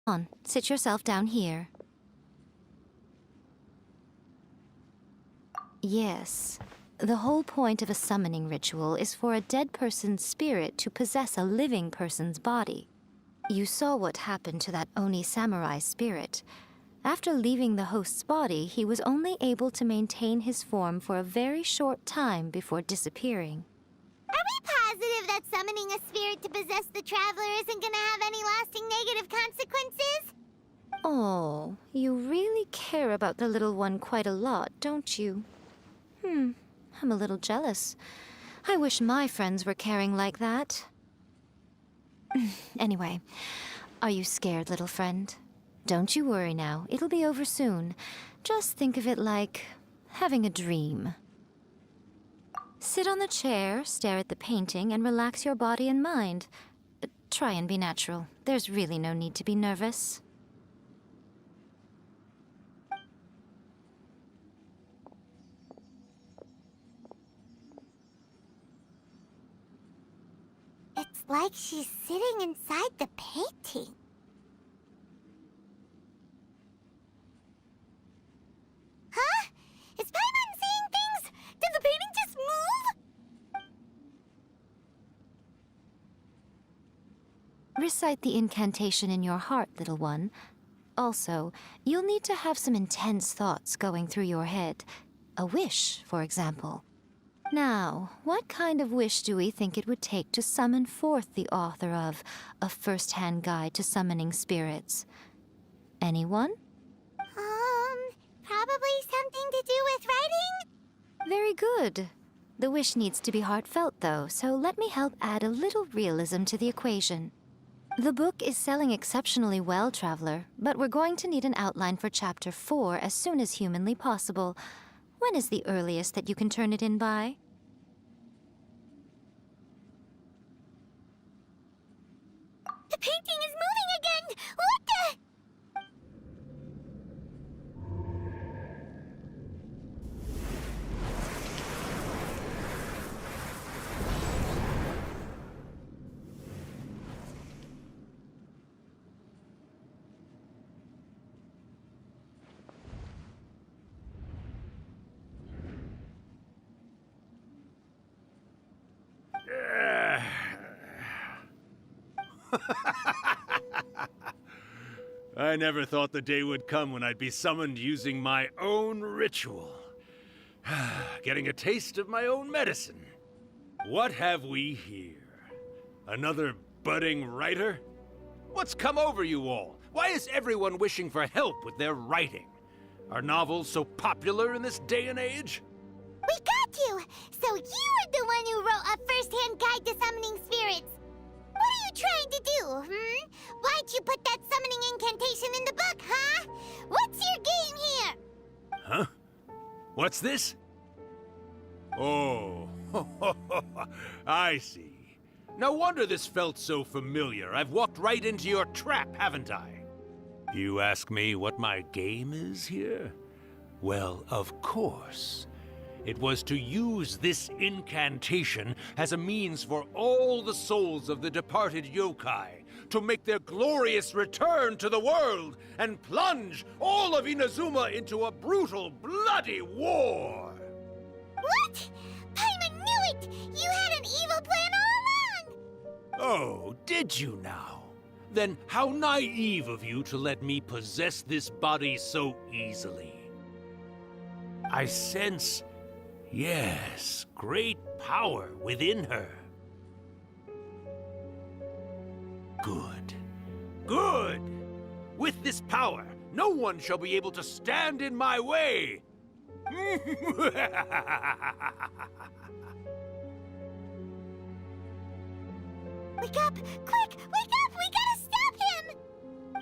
On, sit yourself down here. Yes. The whole point of a summoning ritual is for a dead person's spirit to possess a living person's body. You saw what happened to that Oni samurai spirit. After leaving the host's body, he was only able to maintain his form for a very short time before disappearing. Are we positive that summoning a spirit to possess the traveler isn't gonna have any lasting negative consequences? Oh, you really care about the little one quite a lot, don't you? I'm a little jealous. I wish my friends were caring like that. Anyway, are you scared, little friend? Don't you worry now, it'll be over soon. Just think of it like having a dream. Sit on the chair, stare at the painting, and relax your body and mind. Try and be natural. There's really no need to be nervous. It's like she's sitting inside the painting. Huh? Is Paimon seeing things? Did the painting just move? Recite the incantation in your heart, little one. Also, you'll need to have some intense thoughts going through your head. A wish, for example. Now, what kind of wish do we think it would take to summon forth the author of A First-Hand Guide to Summoning Spirits? Anyone? Probably something to do with writing? Very good. The wish needs to be heartfelt, though, so let me help add a little realism to the equation. The book is selling exceptionally well, Traveler, but we're going to need an outline for Chapter 4 as soon as humanly possible. When is the earliest that you can turn it in by? The painting is moving again! What the? I never thought the day would come when I'd be summoned using my own ritual. Getting a taste of my own medicine. What have we here? Another budding writer? What's come over you all? Why is everyone wishing for help with their writing? Are novels so popular in this day and age? We got you! So you are the one who wrote A First-Hand Guide to Summoning Spirits! What are you trying to do, Why'd you put that summoning incantation in the book, huh? What's your game here? Huh? What's this? Oh, I see. No wonder this felt so familiar. I've walked right into your trap, haven't I? You ask me what my game is here? Well, of course. It was to use this incantation as a means for all the souls of the departed yokai to make their glorious return to the world and plunge all of Inazuma into a brutal, bloody war! What? Paimon knew it! You had an evil plan all along! Oh, did you now? Then how naive of you to let me possess this body so easily. I sense, yes, great power within her. Good. Good! With this power, no one shall be able to stand in my way! Wake up! Quick! Wake up! We gotta stop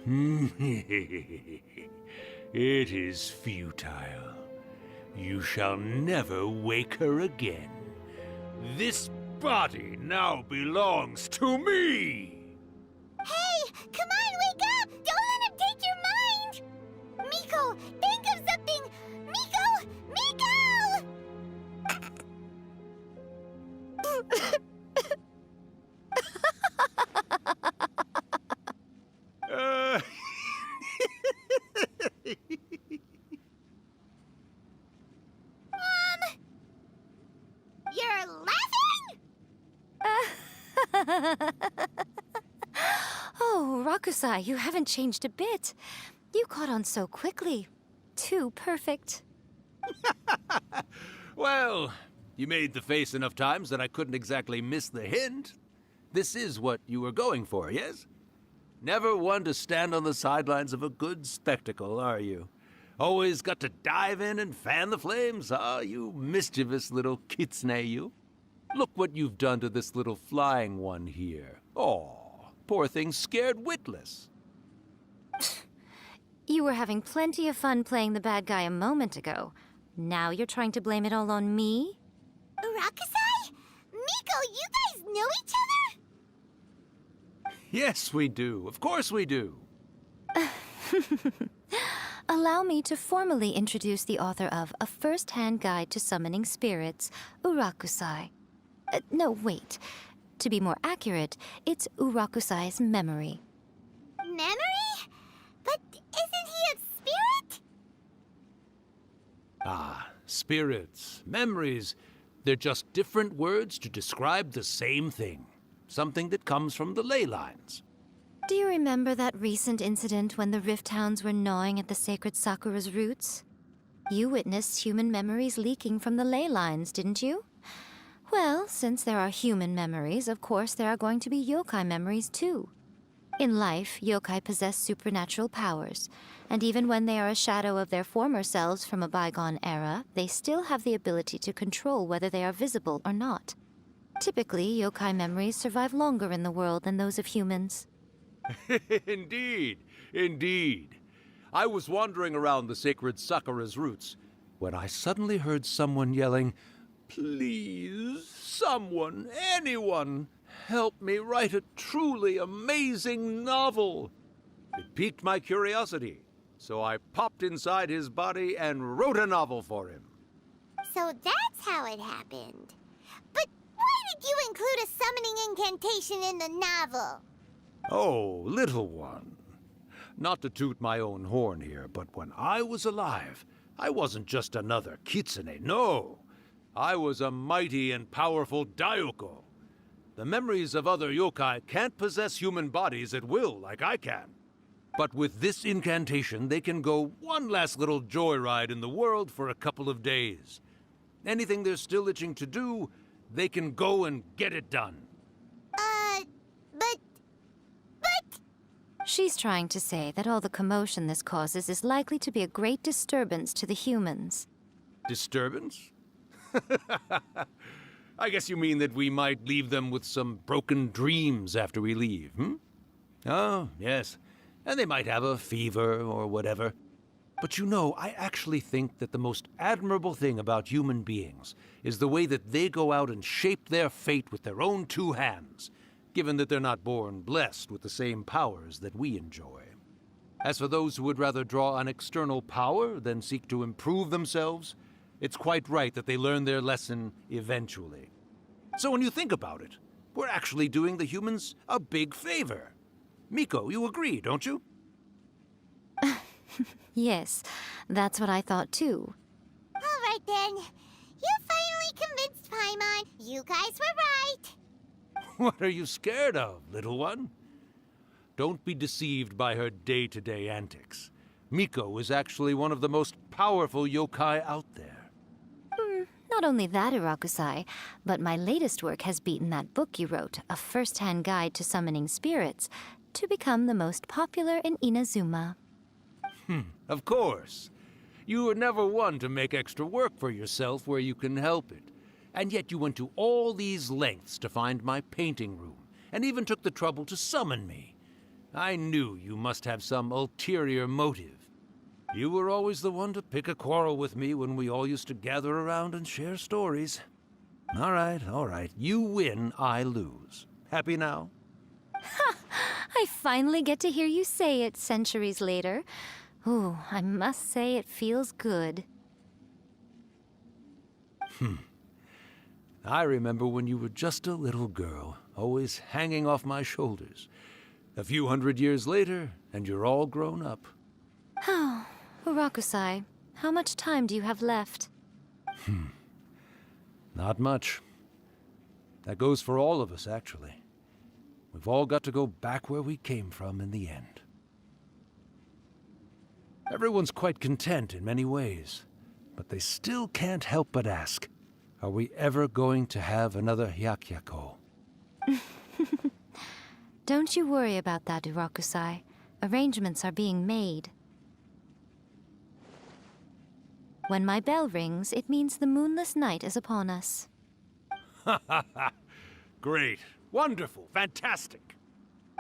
him! It is futile. You shall never wake her again. This body now belongs to me! Hey! Come on, wake up! Don't let him take your mind! Miko, think of something! Miko! Miko! Urakusai, you haven't changed a bit. You caught on so quickly. Too perfect. Well, you made the face enough times that I couldn't exactly miss the hint. This is what you were going for, yes? Never one to stand on the sidelines of a good spectacle, are you? Always got to dive in and fan the flames, huh? You mischievous little kitsune, you. Look what you've done to this little flying one here. Aw, poor thing scared witless. You were having plenty of fun playing the bad guy a moment ago. Now you're trying to blame it all on me? Urakusai? Miko, you guys know each other? Yes, we do. Of course we do. Allow me to formally introduce the author of A First-Hand Guide to Summoning Spirits, Urakusai. No, wait. To be more accurate, it's Urakusai's memory. Memory? But isn't he a spirit? Ah, spirits, memories. They're just different words to describe the same thing. Something that comes from the ley lines. Do you remember that recent incident when the Rift Hounds were gnawing at the sacred Sakura's roots? You witnessed human memories leaking from the ley lines, didn't you? Well, since there are human memories, of course there are going to be yokai memories too. In life, yokai possess supernatural powers, and even when they are a shadow of their former selves from a bygone era, they still have the ability to control whether they are visible or not. Typically, yokai memories survive longer in the world than those of humans. Indeed, indeed. I was wandering around the sacred Sakura's roots when I suddenly heard someone yelling, "Please, someone, anyone, help me write a truly amazing novel." It piqued my curiosity, so I popped inside his body and wrote a novel for him. So that's how it happened. But why did you include a summoning incantation in the novel? Oh, little one. Not to toot my own horn here, but when I was alive, I wasn't just another kitsune, no. I was a mighty and powerful Daiuko. The memories of other yokai can't possess human bodies at will like I can. But with this incantation, they can go one last little joyride in the world for a couple of days. Anything they're still itching to do, they can go and get it done. But... She's trying to say that all the commotion this causes is likely to be a great disturbance to the humans. Disturbance? I guess you mean that we might leave them with some broken dreams after we leave, hmm? Oh, yes. And they might have a fever or whatever. But you know, I actually think that the most admirable thing about human beings is the way that they go out and shape their fate with their own two hands, given that they're not born blessed with the same powers that we enjoy. As for those who would rather draw on external power than seek to improve themselves, it's quite right that they learn their lesson eventually. So when you think about it, we're actually doing the humans a big favor. Miko, you agree, don't you? Yes, that's what I thought too. all right then. You finally convinced Paimon. You guys were right. What are you scared of, little one? Don't be deceived by her day-to-day antics. Miko is actually one of the most powerful yokai out there. Not only that, Urakusai, but my latest work has beaten that book you wrote, A First-Hand Guide to Summoning Spirits, to become the most popular in Inazuma. Of course. You were never one to make extra work for yourself where you can help it. And yet you went to all these lengths to find my painting room, and even took the trouble to summon me. I knew you must have some ulterior motive. You were always the one to pick a quarrel with me when we all used to gather around and share stories. All right. You win, I lose. Happy now? I finally get to hear you say it centuries later. Ooh, I must say it feels good. I remember when you were just a little girl, always hanging off my shoulders. A few 100 years later, and you're all grown up. Oh, Urakusai, how much time do you have left? Not much. That goes for all of us, actually. we've all got to go back where we came from in the end. Everyone's quite content in many ways, but they still can't help but ask, are we ever going to have another Hyakyako? Don't you worry about that, Urakusai. Arrangements are being made. When my bell rings, it means the moonless night is upon us. Great. Wonderful. Fantastic.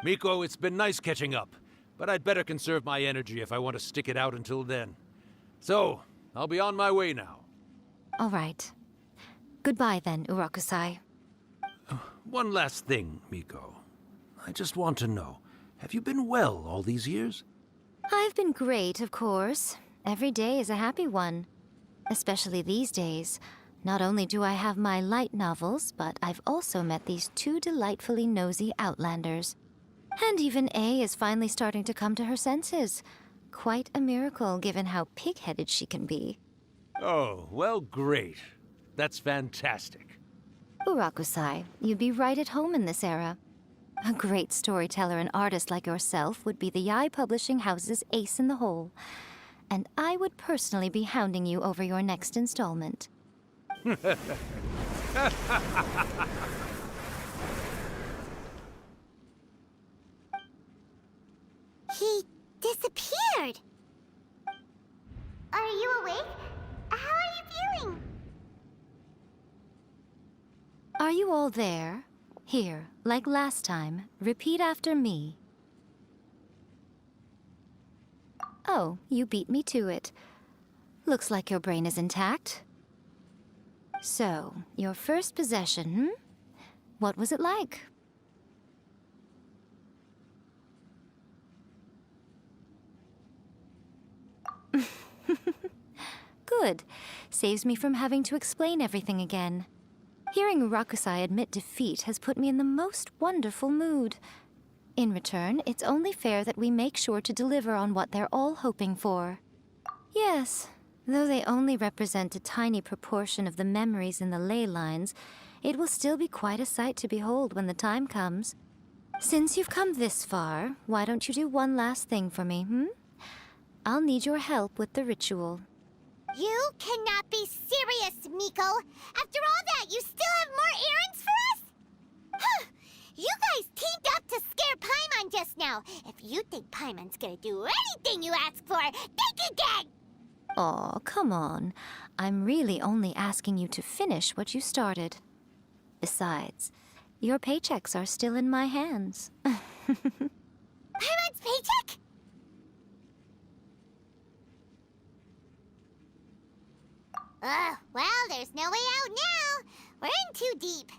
Miko, it's been nice catching up, but I'd better conserve my energy if I want to stick it out until then. So, I'll be on my way now. All right. Goodbye then, Urakusai. One last thing, Miko. I just want to know, have you been well all these years? I've been great, of course. Every day is a happy one. Especially these days. Not only do I have my light novels, but I've also met these two delightfully nosy outlanders. And even A is finally starting to come to her senses. Quite a miracle, given how pig-headed she can be. Oh, well, great. That's fantastic. Urakusai, you'd be right at home in this era. A great storyteller and artist like yourself would be the Yae Publishing House's ace in the hole. And I would personally be hounding you over your next installment. He disappeared. Are you awake? How are you feeling? Are you all there? Here, like last time, repeat after me. Oh, you beat me to it. Looks like your brain is intact. So, your first possession, What was it like? Good. Saves me from having to explain everything again. Hearing Rakusai admit defeat has put me in the most wonderful mood. In return, it's only fair that we make sure to deliver on what they're all hoping for. Yes, though they only represent a tiny proportion of the memories in the ley lines, it will still be quite a sight to behold when the time comes. Since you've come this far, why don't you do one last thing for me, I'll need your help with the ritual. You cannot be serious, Miko! After all that, you still have more errands for us? You guys teamed up to scare Paimon just now. If you think Paimon's gonna do anything you ask for, think again! Aw, come on. I'm really only asking you to finish what you started. Besides, your paychecks are still in my hands. Paimon's paycheck? Well, there's no way out now. We're in too deep.